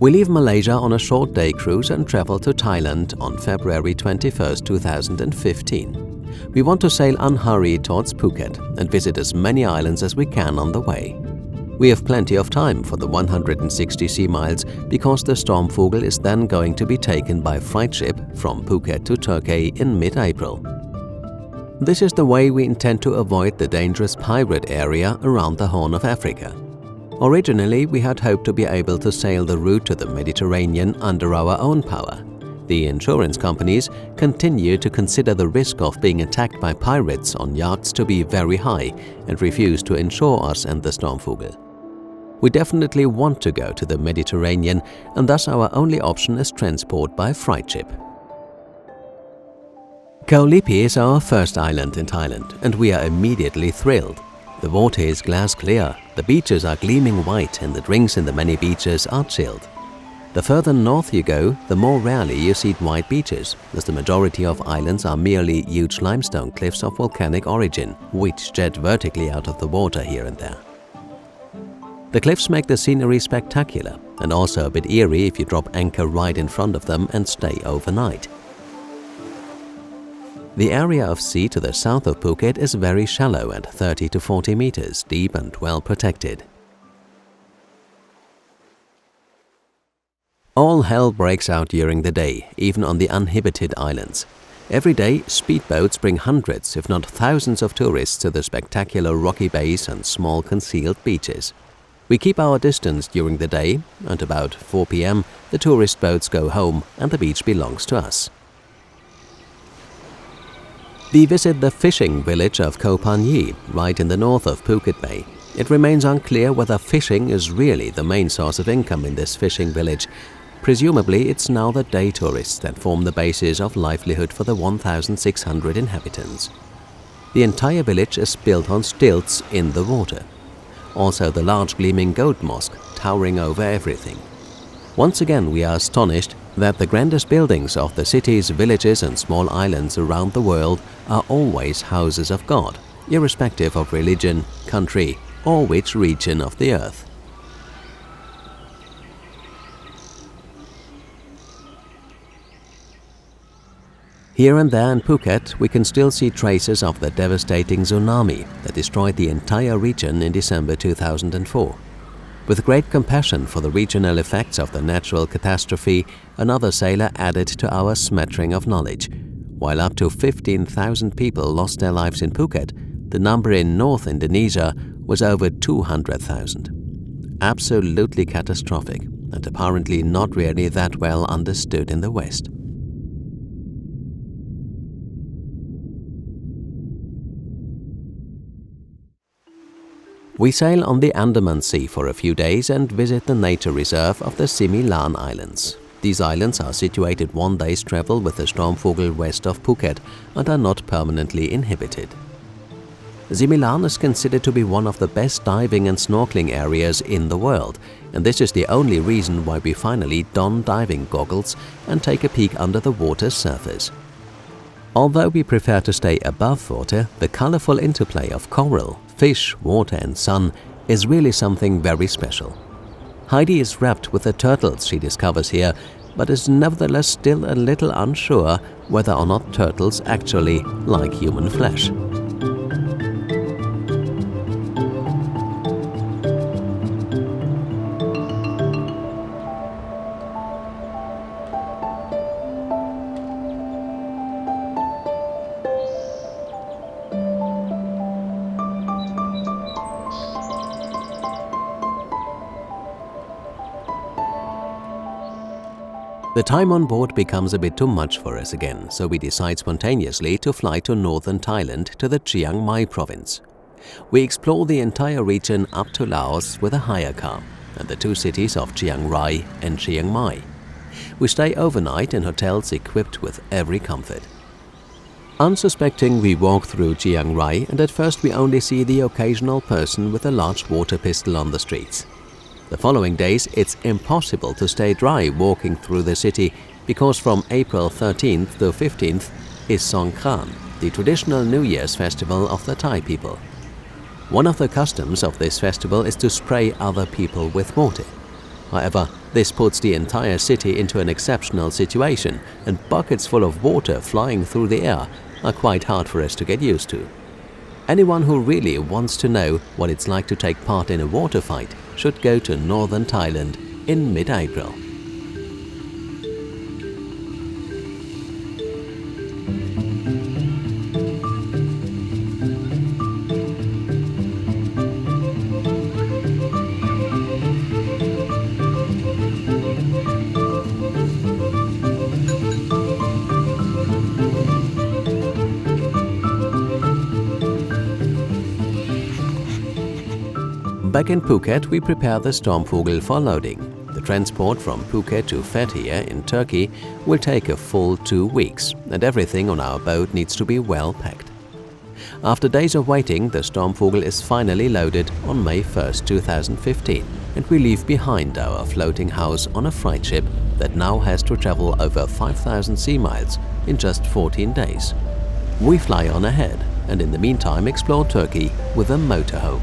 We leave Malaysia on a short day cruise and travel to Thailand on February 21, 2015. We want to sail unhurried towards Phuket and visit as many islands as we can on the way. We have plenty of time for the 160 sea miles because the Stormvogel is then going to be taken by freight ship from Phuket to Turkey in mid-April. This is the way we intend to avoid the dangerous pirate area around the Horn of Africa. Originally, we had hoped to be able to sail the route to the Mediterranean under our own power. The insurance companies continue to consider the risk of being attacked by pirates on yachts to be very high and refuse to insure us and the Stormvogel. We definitely want to go to the Mediterranean, and thus our only option is transport by freight ship. Koh Lipi is our first island in Thailand, and we are immediately thrilled. The water is glass clear, the beaches are gleaming white, and the drinks in the many beaches are chilled. The further north you go, the more rarely you see white beaches, as the majority of islands are merely huge limestone cliffs of volcanic origin, which jet vertically out of the water here and there. The cliffs make the scenery spectacular, and also a bit eerie if you drop anchor right in front of them and stay overnight. The area of sea to the south of Phuket is very shallow at 30 to 40 meters deep and well protected. All hell breaks out during the day, even on the uninhabited islands. Every day, speedboats bring hundreds, if not thousands of tourists to the spectacular rocky bays and small concealed beaches. We keep our distance during the day, and about 4 p.m. the tourist boats go home and the beach belongs to us. We visit the fishing village of Koh Phangan, right in the north of Phuket Bay. It remains unclear whether fishing is really the main source of income in this fishing village. Presumably, it's now the day tourists that form the basis of livelihood for the 1,600 inhabitants. The entire village is built on stilts in the water. Also the large gleaming gold mosque towering over everything. Once again, we are astonished that the grandest buildings of the cities, villages and small islands around the world are always houses of God, irrespective of religion, country or which region of the earth. Here and there in Phuket, we can still see traces of the devastating tsunami that destroyed the entire region in December 2004. With great compassion for the regional effects of the natural catastrophe, another sailor added to our smattering of knowledge. While up to 15,000 people lost their lives in Phuket, the number in North Indonesia was over 200,000. Absolutely catastrophic, and apparently not really that well understood in the West. We sail on the Andaman Sea for a few days and visit the nature reserve of the Similan Islands. These islands are situated one day's travel with the Stormvogel west of Phuket and are not permanently inhabited. Similan is considered to be one of the best diving and snorkeling areas in the world, and this is the only reason why we finally don diving goggles and take a peek under the water's surface. Although we prefer to stay above water, the colorful interplay of coral, fish, water and sun is really something very special. Heidi is wrapped with the turtles she discovers here, but is nevertheless still a little unsure whether or not turtles actually like human flesh. The time on board becomes a bit too much for us again, so we decide spontaneously to fly to northern Thailand to the Chiang Mai province. We explore the entire region up to Laos with a hire car and the two cities of Chiang Rai and Chiang Mai. We stay overnight in hotels equipped with every comfort. Unsuspecting, we walk through Chiang Rai, and at first we only see the occasional person with a large water pistol on the streets. The following days, it's impossible to stay dry walking through the city because from April 13th to 15th is Songkran, the traditional New Year's festival of the Thai people. One of the customs of this festival is to spray other people with water. However, this puts the entire city into an exceptional situation, and buckets full of water flying through the air are quite hard for us to get used to. Anyone who really wants to know what it's like to take part in a water fight should go to northern Thailand in mid-April. Back in Phuket, we prepare the Stormvogel for loading. The transport from Phuket to Fethiye in Turkey will take a full 2 weeks, and everything on our boat needs to be well packed. After days of waiting, the Stormvogel is finally loaded on May 1st, 2015, and we leave behind our floating house on a freight ship that now has to travel over 5,000 sea miles in just 14 days. We fly on ahead, and in the meantime explore Turkey with a motorhome.